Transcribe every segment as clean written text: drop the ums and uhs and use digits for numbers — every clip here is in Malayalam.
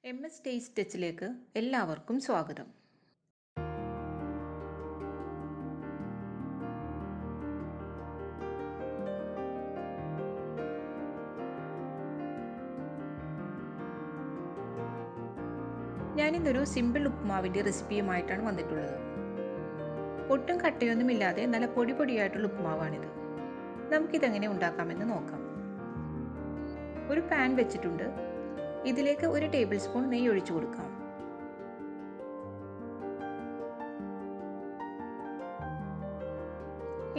MS ടേസ്റ്റ് ടച്ചിലേക്ക് എല്ലാവർക്കും സ്വാഗതം. ഞാനിന്നൊരു സിമ്പിൾ ഉപ്പുമാവിൻ്റെ റെസിപ്പിയുമായിട്ടാണ് വന്നിട്ടുള്ളത്. ഒട്ടും കട്ടയൊന്നുമില്ലാതെ നല്ല പൊടിയായിട്ടുള്ള ഉപ്പുമാവാണിത്. നമുക്കിതെങ്ങനെ ഉണ്ടാക്കാമെന്ന് നോക്കാം. ഒരു പാൻ വെച്ചിട്ടുണ്ട്. ഇതിലേക്ക് 1 ടേബിൾ സ്പൂൺ നെയ്യ് ഒഴിച്ചു കൊടുക്കാം.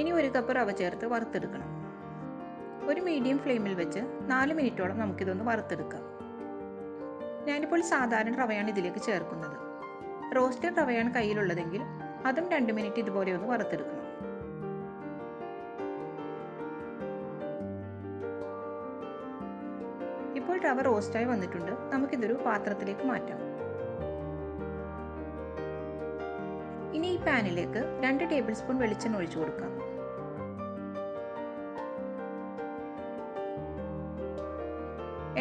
ഇനി 1 കപ്പ് റവ ചേർത്ത് വറുത്തെടുക്കണം. ഒരു മീഡിയം ഫ്ലെയിമിൽ വെച്ച് 4 മിനിറ്റോളം നമുക്കിതൊന്ന് വറുത്തെടുക്കാം. ഞാനിപ്പോൾ സാധാരണ റവയാണ് ഇതിലേക്ക് ചേർക്കുന്നത്. റോസ്റ്റഡ് റവയാണ് കയ്യിലുള്ളതെങ്കിൽ അതും 2 മിനിറ്റ് ഇതുപോലെ ഒന്ന് വറുത്തെടുക്കണം. ഇപ്പോൾ റവ റോസ്റ്റായി വന്നിട്ടുണ്ട്. നമുക്കിതൊരു പാത്രത്തിലേക്ക് മാറ്റാം. ഇനി ഈ പാനിലേക്ക് 2 ടേബിൾ സ്പൂൺ വെളിച്ചെണ്ണ ഒഴിച്ചു കൊടുക്കാം.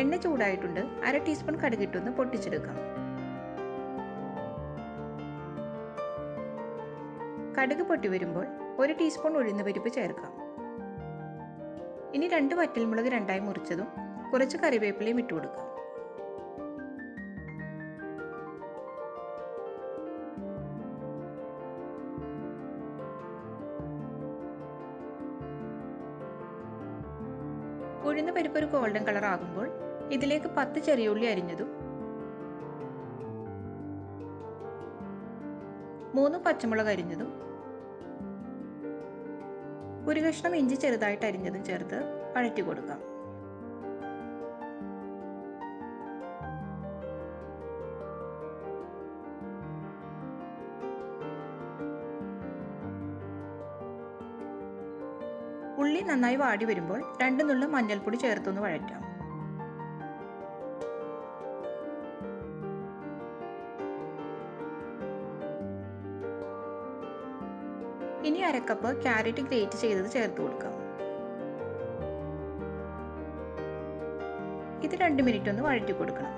എണ്ണ ചൂടായിട്ടുണ്ട്. 1/2 ടീസ്പൂൺ കടുകിട്ടൊന്ന് പൊട്ടിച്ചെടുക്കാം. കടുക് പൊട്ടി വരുമ്പോൾ 1 ടീസ്പൂൺ ഉഴുന്നുപരിപ്പ് ചേർക്കാം. ഇനി 2 വറ്റൽമുളക് രണ്ടായി മുറിച്ചതും കുറച്ച് കറിവേപ്പിലയും ഇട്ട് കൊടുക്കാം. ഉഴുന്ന് പരിപ്പ് ഒരു ഗോൾഡൻ കളർ ആകുമ്പോൾ ഇതിലേക്ക് 10 ചെറിയുള്ളി അരിഞ്ഞതും 3 പച്ചമുളക് അരിഞ്ഞതും 1 കഷ്ണം ഇഞ്ചി ചെറുതായിട്ട് അരിഞ്ഞതും ചേർത്ത് വഴറ്റി കൊടുക്കാം. ഉള്ളി നന്നായി വാടി വരുമ്പോൾ 2 നുള്ളു മഞ്ഞൾപ്പൊടി ചേർത്തൊന്ന് വഴറ്റാം. ഇനി 1/2 കപ്പ് ക്യാരറ്റ് ഗ്രേറ്റ് ചെയ്തത് ചേർത്ത് കൊടുക്കാം. ഇത് 2 മിനിറ്റ് ഒന്ന് വഴറ്റി കൊടുക്കണം.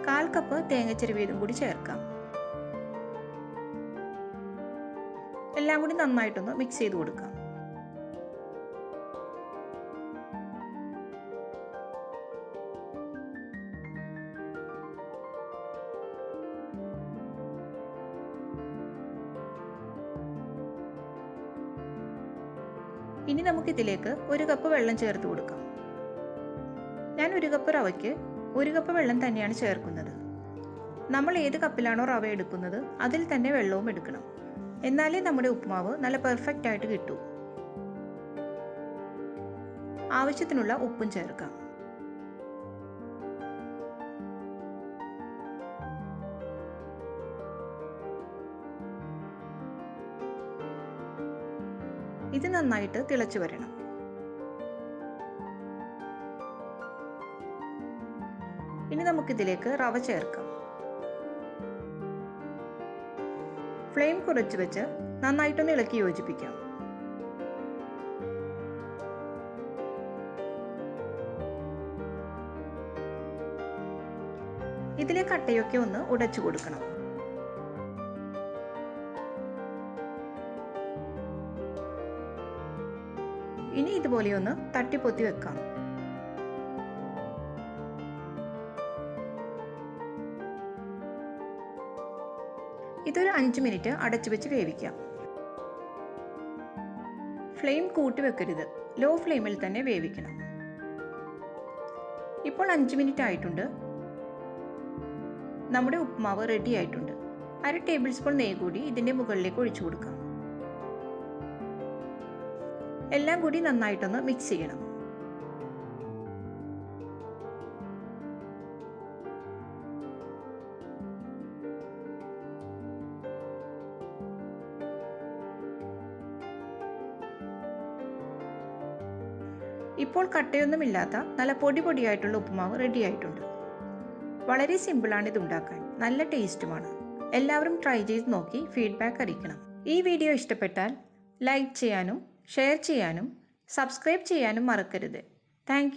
കാൽ കപ്പ് തേങ്ങ ചിരവിയതും കൂടി ചേർക്കാം. എല്ലാം കൂടി നന്നായിട്ടൊന്ന് മിക്സ് ചെയ്ത് കൊടുക്കാം. ഇനി നമുക്കിതിലേക്ക് 1 കപ്പ് വെള്ളം ചേർത്ത് കൊടുക്കാം. ഞാൻ 1 കപ്പ് റവയ്ക്ക് 1 കപ്പ് വെള്ളം തന്നെയാണ് ചേർക്കുന്നത്. നമ്മൾ ഏത് കപ്പിലാണോ റവ എടുക്കുന്നത് അതിൽ തന്നെ വെള്ളവും എടുക്കണം. എന്നാലേ നമ്മുടെ ഉപ്പുമാവ് നല്ല പെർഫെക്റ്റ് ആയിട്ട് കിട്ടൂ. ആവശ്യത്തിനുള്ള ഉപ്പും ചേർക്കാം. ഇത് നന്നായിട്ട് തിളച്ചു വരണം. ഇനി നമുക്കിതിലേക്ക് റവ ചേർക്കാം. ഫ്ലെയിം കുറച്ച് വെച്ച് നന്നായിട്ടൊന്ന് ഇളക്കി യോജിപ്പിക്കാം. ഇതിലെ കട്ടയൊക്കെ ഒന്ന് ഉടച്ചു കൊടുക്കണം. ഇനി ഇതുപോലെ ഒന്ന് തട്ടിപ്പൊത്തി വെക്കാം. ഇതൊരു 5 മിനിറ്റ് അടച്ചു വെച്ച് വേവിക്കാം. ഫ്ലെയിം കൂട്ടി വെക്കരുത്, ലോ ഫ്ലെയിമിൽ തന്നെ വേവിക്കണം. ഇപ്പോൾ 5 മിനിറ്റ് ആയിട്ടുണ്ട്. നമ്മുടെ ഉപ്പുമാവ് റെഡി ആയിട്ടുണ്ട്. 1/2 ടേബിൾ സ്പൂൺ നെയ്യ് കൂടി ഇതിൻ്റെ മുകളിലേക്ക് ഒഴിച്ചു കൊടുക്കാം. എല്ലാം കൂടി നന്നായിട്ടൊന്ന് മിക്സ് ചെയ്യണം. ഇപ്പോൾ കട്ടയൊന്നുമില്ലാത്ത നല്ല പൊടിയായിട്ടുള്ള ഉപ്പുമാവ് റെഡി ആയിട്ടുണ്ട്. വളരെ സിമ്പിളാണ് ഇത് ഉണ്ടാക്കാൻ, നല്ല ടേസ്റ്റുമാണ്. എല്ലാവരും ട്രൈ ചെയ്ത് നോക്കി ഫീഡ്ബാക്ക് അറിയിക്കണം. ഈ വീഡിയോ ഇഷ്ടപ്പെട്ടാൽ ലൈക്ക് ചെയ്യാനും ഷെയർ ചെയ്യാനും സബ്സ്ക്രൈബ് ചെയ്യാനും മറക്കരുത്. താങ്ക്